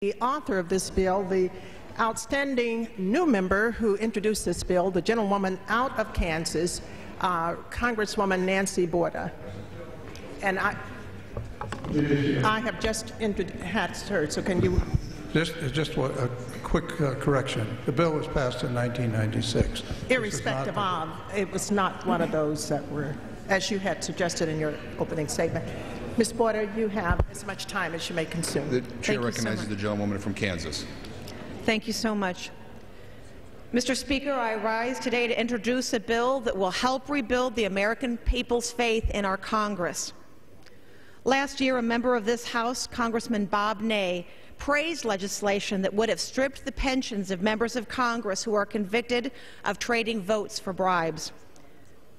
The author of this bill, the outstanding new member who introduced this bill, the gentlewoman out of Kansas, Congresswoman Nancy Boyda. And I have just had her, so can you... Just a quick correction. The bill was passed in 1996. Irrespective of, it was not one of those that were, as you had suggested in your opening statement. Ms. Boyda, you have as much time as you may consume. The Chair recognizes the gentlewoman from Kansas. Thank you so much. Mr. Speaker, I rise today to introduce a bill that will help rebuild the American people's faith in our Congress. Last year, a member of this House, Congressman Bob Ney, praised legislation that would have stripped the pensions of members of Congress who are convicted of trading votes for bribes.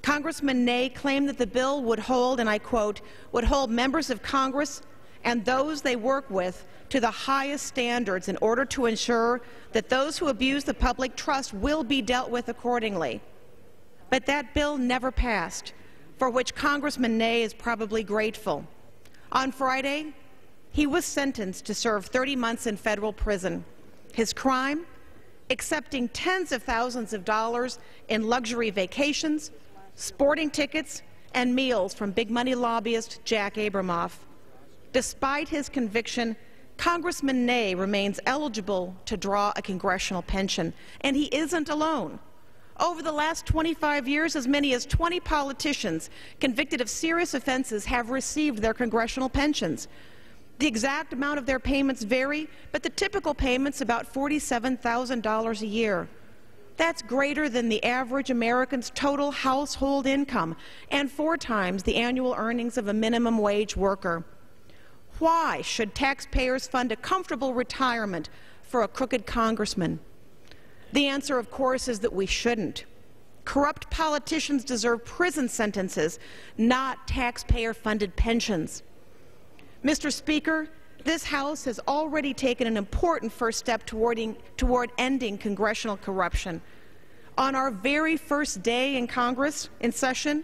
Congressman Ney claimed that the bill would hold, and I quote, would hold members of Congress and those they work with to the highest standards in order to ensure that those who abuse the public trust will be dealt with accordingly. But that bill never passed, for which Congressman Ney is probably grateful. On Friday, he was sentenced to serve 30 months in federal prison. His crime? Accepting tens of thousands of dollars in luxury vacations, sporting tickets, and meals from big money lobbyist Jack Abramoff. Despite his conviction, Congressman Ney remains eligible to draw a congressional pension, and he isn't alone. Over the last 25 years, as many as 20 politicians convicted of serious offenses have received their congressional pensions. The exact amount of their payments vary, but the typical payment's about $47,000 a year. That's greater than the average American's total household income and 4 times the annual earnings of a minimum wage worker. Why should taxpayers fund a comfortable retirement for a crooked congressman? The answer, of course, is that we shouldn't. Corrupt politicians deserve prison sentences, not taxpayer-funded pensions. Mr. Speaker, this House has already taken an important first step toward ending congressional corruption. On our very first day in Congress, in session,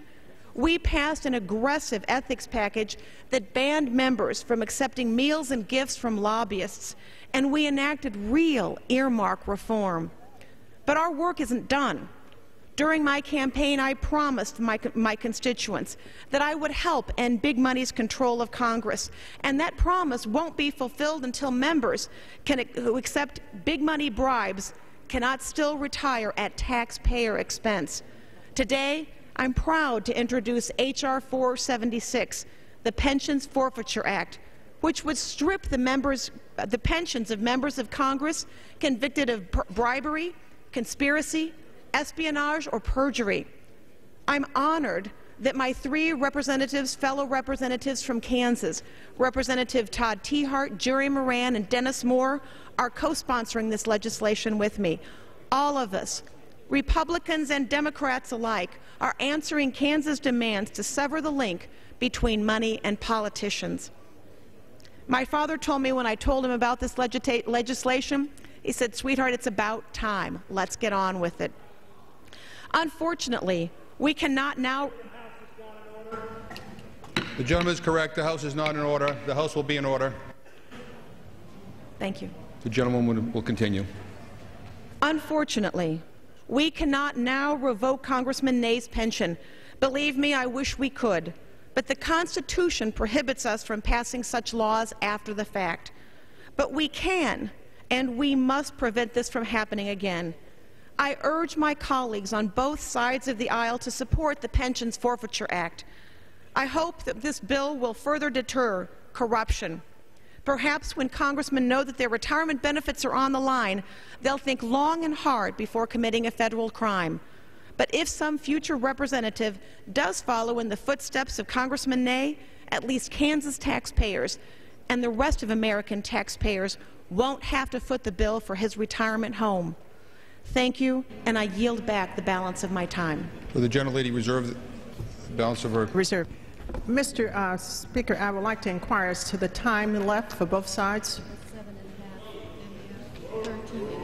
we passed an aggressive ethics package that banned members from accepting meals and gifts from lobbyists, and we enacted real earmark reform. But our work isn't done. During my campaign, I promised my constituents that I would help end big money's control of Congress, and that promise won't be fulfilled until members who accept big money bribes cannot still retire at taxpayer expense. Today, I'm proud to introduce H.R. 476, the Pensions Forfeiture Act, which would strip the pensions of members of Congress convicted of bribery, conspiracy, espionage, or perjury. I'm honored that my 3 fellow representatives from Kansas, Representative Todd Tiahrt, Jerry Moran, and Dennis Moore, are co-sponsoring this legislation with me. All of us, Republicans and Democrats alike, are answering Kansas' demands to sever the link between money and politicians. My father told me when I told him about this legislation, he said, "Sweetheart, it's about time. Let's get on with it." Unfortunately, we cannot now... The gentleman is correct. The House is not in order. The House will be in order. Thank you. The gentleman will continue. Unfortunately, we cannot now revoke Congressman Ney's pension. Believe me, I wish we could. But the Constitution prohibits us from passing such laws after the fact. But we can, and we must prevent this from happening again. I urge my colleagues on both sides of the aisle to support the Pensions Forfeiture Act. I hope that this bill will further deter corruption. Perhaps when congressmen know that their retirement benefits are on the line, they'll think long and hard before committing a federal crime. But if some future representative does follow in the footsteps of Congressman Ney, at least Kansas taxpayers and the rest of American taxpayers won't have to foot the bill for his retirement home. Thank you, and I yield back the balance of my time. Will the gentlelady reserve the balance of her... Reserve. Mr. Speaker, I would like to inquire as to the time left for both sides. 7.5 and 13.